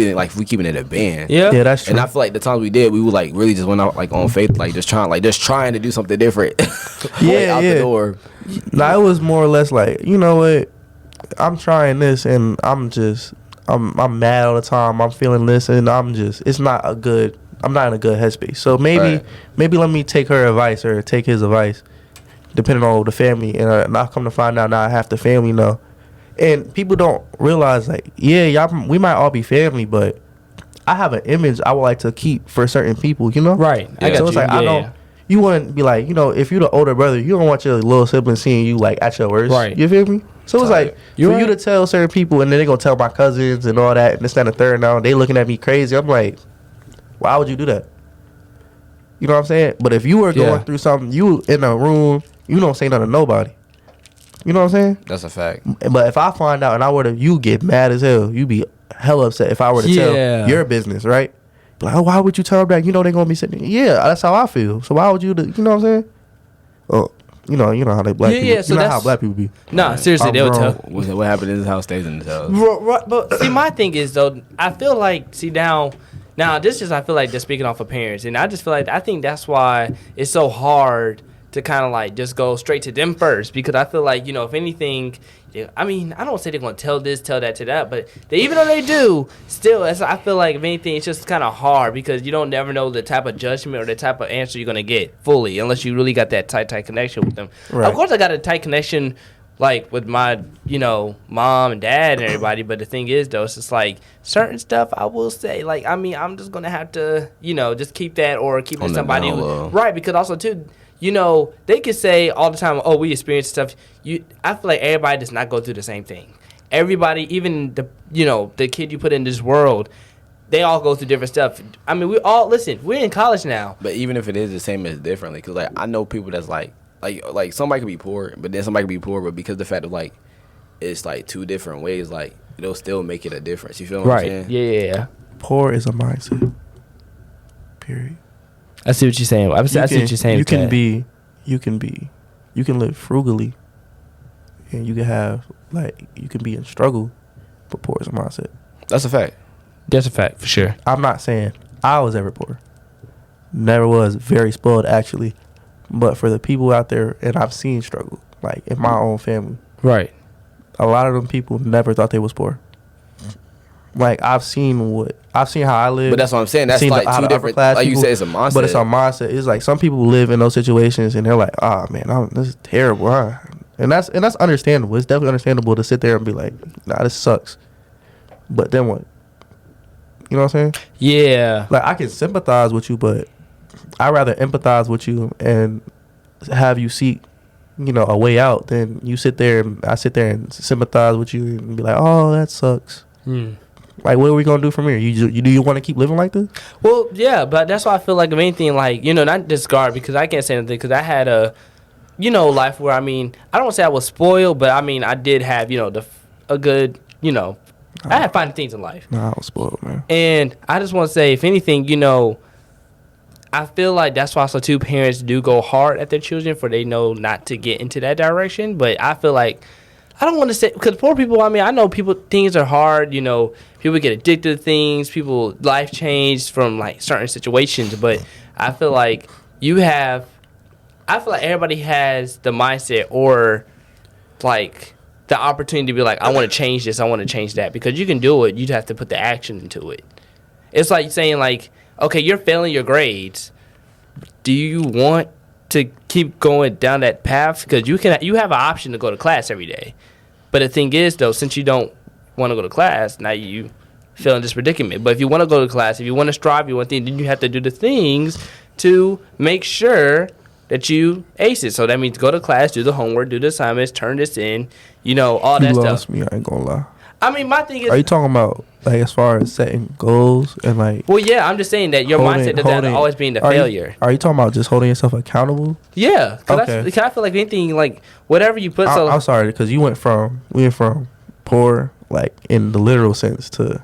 keeping it a band. Yeah, that's true. And I feel like the times we did, we would, like, really just went out, like, on faith, like, just trying to do something different. Yeah, out the door. Nah, it was more or less like, you know what, I'm trying this, and I'm mad all the time. I'm feeling this, and I'm not in a good headspace. So maybe let me take her advice or take his advice, depending on the family. And I come to find out now I have the family know. And people don't realize, like, we might all be family, but I have an image I would like to keep for certain people, you know? Right. Yeah. So it's like, you wouldn't be like, you know, if you're the older brother, you don't want your little sibling seeing you, like, at your worst. Right. You feel me? So it's like, for you to tell certain people, and then they're going to tell my cousins and all that, and this, that, and the third now, and they looking at me crazy. I'm like, why would you do that? You know what I'm saying? But if you were going through something, you in a room, you don't say nothing to nobody. You know what I'm saying? That's a fact. But if I find out and you get mad as hell. You be hella upset if I were to tell your business, right? Be like, oh, why would you tell them that? You know they're going to be sitting there. Yeah, that's how I feel. So why would you you know what I'm saying? Oh, you know how they black people. So you know how black people be. Nah, seriously, they'll tell. What happened in this house stays in this house. Right, but see, my thing is, though, I feel like, now, this is, I feel like, just speaking off of parents. And I just feel like, I think that's why it's so hard to kind of, like, just go straight to them first. Because I feel like, you know, if anything, I mean, I don't say they're going to tell this, tell that, to that. But even though they do, still, I feel like, if anything, it's just kind of hard. Because you don't never know the type of judgment or the type of answer you're going to get fully. Unless you really got that tight connection with them. Right. Of course, I got a tight connection, like, with my, you know, mom and dad and everybody. But the thing is, though, it's just like certain stuff I will say, like, I mean, I'm just going to have to, you know, just keep that or keep it to somebody who, right, because also, too, you know, they could say all the time, oh, we experience stuff. I feel like everybody does not go through the same thing. Everybody, even the kid you put in this world, they all go through different stuff. I mean, we're in college now. But even if it is the same, it's differently. Because, like, I know people that's like somebody could be poor, but then somebody could be poor, but because the fact of, like, it's like two different ways, like, it'll still make it a difference. You feel what I'm saying? Yeah. Poor is a mindset. Period. I see what you're saying. I see what you're saying. You can live frugally, and you can be in struggle, but poor is a mindset. That's a fact. That's a fact for sure. I'm not saying I was ever poor. Never was. Very spoiled, actually. But for the people out there, and I've seen struggle, like in my own family. Right. A lot of them people never thought they was poor. Like, I've seen how I live. But that's what I'm saying. That's like two different, like you said, it's a mindset. But it's a mindset. It's like some people live in those situations and they're like, oh man, this is terrible. Huh? And that's understandable. It's definitely understandable to sit there and be like, nah, this sucks. But then what? You know what I'm saying? Yeah. Like, I can sympathize with you, but I'd rather empathize with you and have you seek, you know, a way out than I sit there and sympathize with you and be like, oh, that sucks. Like, what are we gonna do from here? Do you want to keep living like this? Well, yeah, but that's why I feel like if anything, like, you know, not discard, because I can't say anything, because I had a, you know, life where, I mean, I don't want to say I was spoiled, but I mean, I did have, you know, a good, you know, I had fine things in life. Nah, I was spoiled, man. And I just want to say, if anything, you know, I feel like that's why also two parents do go hard at their children, for they know not to get into that direction. But I feel like, I don't want to say, because poor people, I mean, I know things are hard, you know, people get addicted to things, life change from, like, certain situations, but I feel like everybody has the mindset or, like, the opportunity to be like, I want to change this, I want to change that, because you can do it, you just have to put the action into it. It's like saying, like, okay, you're failing your grades, do you want to keep going down that path? Because you have an option to go to class every day. But the thing is, though, since you don't want to go to class, now you feel in this predicament. But if you want to go to class, if you want to strive, then you have to do the things to make sure that you ace it. So that means go to class, do the homework, do the assignments, turn this in, all that You stuff. lost me. I ain't gonna lie. I mean, my thing is, Are you talking about like as far as setting goals and like? well, yeah, I'm just saying that your mindset doesn't always being the failure. Are you talking about just holding yourself accountable? Yeah, Okay. Cause I feel like anything, like whatever you put. I'm sorry, because we went from poor, like in the literal sense, to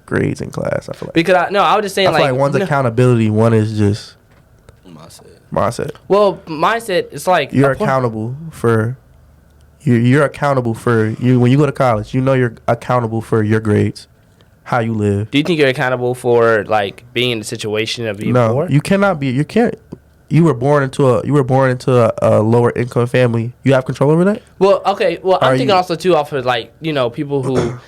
grades in class. I feel like because I was just saying I feel like one's accountability, one is just mindset. Well, mindset, it's like You're accountable for. You're accountable for you when you go to college. You know you're accountable for your grades, how you live. Do you think you're accountable for like being in the situation of being poor? No, you cannot be. You can't. You were born into a lower income family. You have control over that. Well, okay. Well, I'm thinking also too off of like people who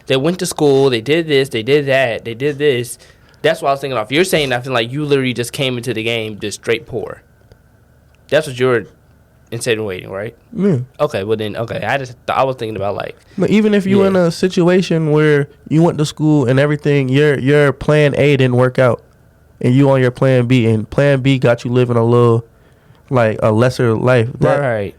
they went to school, they did this, they did that, they did this. That's what I was thinking off. You're saying nothing like you literally just came into the game just straight poor. That's what you're insinuating, right? Yeah. Okay. Well then, okay. I was thinking about like. But even if you're in a situation where you went to school and everything, your plan A didn't work out, and you on your plan B, and plan B got you living a little, like a lesser life. Right.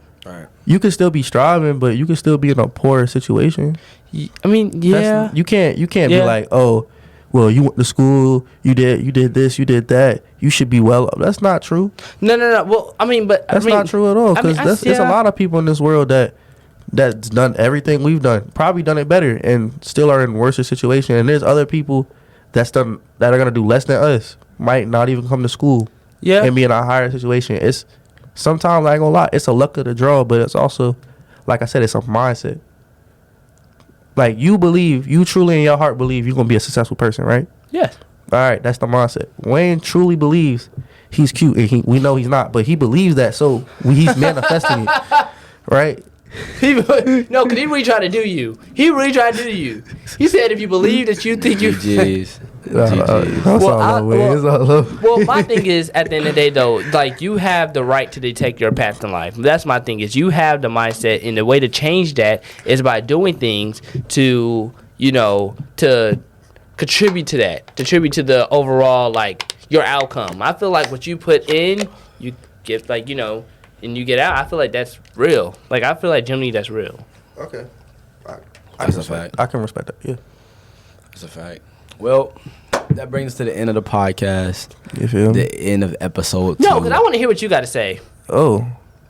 You could still be striving, but you could still be in a poor situation. I mean, yeah. You can't be like, oh, well, you went to school, you did this, you did that. You should be well. That's not true. No. Well, I mean, but that's not true at all. Because there's a lot of people in this world that's done everything we've done, probably done it better, and still are in worse situation. And there's other people that are gonna do less than us, might not even come to school, and be in a higher situation. It's sometimes I ain't gonna lie, it's a luck of the draw, but it's also, like I said, it's a mindset. Like you truly in your heart believe you're gonna be a successful person, right? Yes. All right, that's the mindset. Wayne truly believes he's cute, and we know he's not, but he believes that, so he's manifesting it, right? No, because he really tried to do you. He He said if you believe that you think you. GG's. Well, my thing is, at the end of the day, though, like you have the right to dictate your path in life. That's my thing. Is you have the mindset, and the way to change that is by doing things to to contribute to the overall like your outcome. I feel like what you put in, you get and you get out. I feel like that's real. Like I feel like generally that's real. Okay. That's a fact. I can respect that. Yeah. That's a fact. Well, that brings us to the end of the podcast. You feel me? The end of episode 2. No, because I want to hear what you got to say. Oh.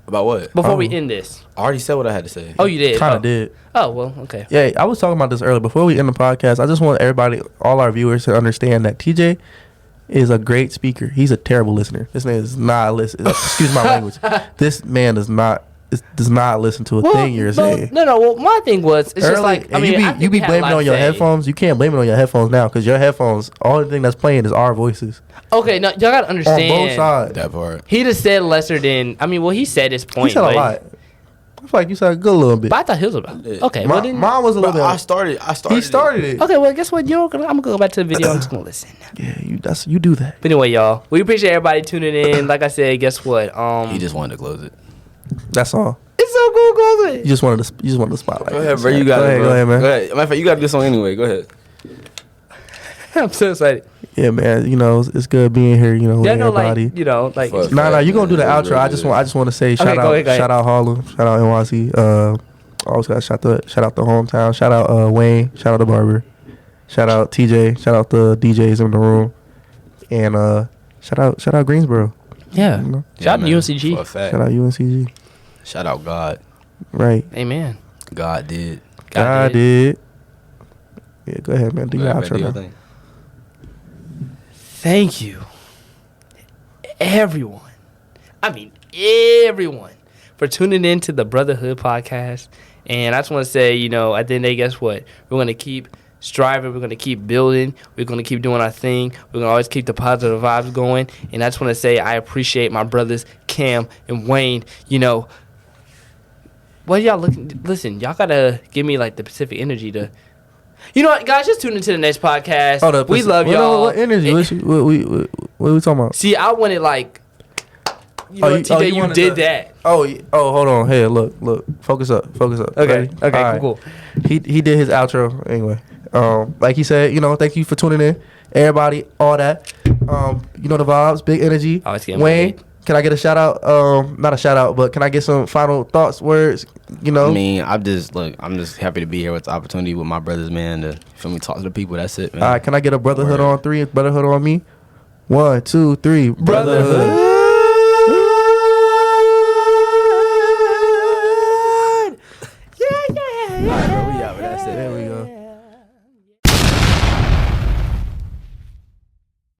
About what? Before we end this. I already said what I had to say. Oh, you did? Kind of did. Oh, well, okay. Yeah, I was talking about this earlier. Before we end the podcast, I just want everybody, all our viewers, to understand that TJ is a great speaker. He's a terrible listener. This man does not listen. Excuse my language. This man does not listen to a thing you're saying. No. Well, my thing was, it's just like, I mean, you be blaming it on your headphones. You can't blame it on your headphones now, because your headphones, only thing that's playing is our voices. Okay, no, y'all gotta understand. On both sides. That part. He just said lesser than. I mean, well, he said his point. He said a lot. I feel like you said a good little bit. But I thought he was about. Okay, well then. Mine was a little bit. I started. He started it. Okay, well, guess what? I'm gonna go back to the video. I'm just gonna listen. Yeah, you do that. But anyway, y'all, we appreciate everybody tuning in. Like I said, guess what? He just wanted to close it. That's all. It's so cool, close it. You just wanted the spotlight. Go ahead, bro. You got it. Go ahead, man. Go ahead. Matter of fact, you got this song anyway. Go ahead. I'm so excited. Yeah, man. It's good being here. With everybody. Like, Nah. You gonna do the outro? I just want to say shout out Harlem, shout out NYC. Always got shout out the hometown. Shout out Wayne. Shout out the barber. Shout out TJ. Shout out the DJs in the room. And shout out Greensboro. Yeah. Shout out UNCG. Shout out UNCG. Shout out God. Right. Amen. God did. God did. Yeah, go ahead, man. Do your outro now. Thank you, everyone. I mean, everyone, for tuning in to the Brotherhood Podcast. And I just want to say, at the end of the day, guess what? We're going to keep striving. We're going to keep building. We're going to keep doing our thing. We're going to always keep the positive vibes going. And I just want to say I appreciate my brothers, Cam and Wayne. What y'all looking? Listen, y'all got to give me, like, the Pacific energy to... You know what, guys? Just tune into the next podcast. We love y'all. What energy? What are we talking about? See, I wanted like. TJ, you did that. Oh, hold on. Hey, look. Focus up. Okay. Ready? Okay. Cool. He did his outro anyway. Like he said, thank you for tuning in, everybody. All that. The vibes, big energy. Always getting Wayne, Can I get a shout out? Not a shout out, but can I get some final thoughts, words? You know, I mean, I'm just happy to be here with the opportunity with my brothers, man. To feel me, talk to the people. That's it, man. All right, can I get a brotherhood on 3? Brotherhood on me. 1, 2, 3. Brotherhood. All right, bro, we out. That's it. There we go.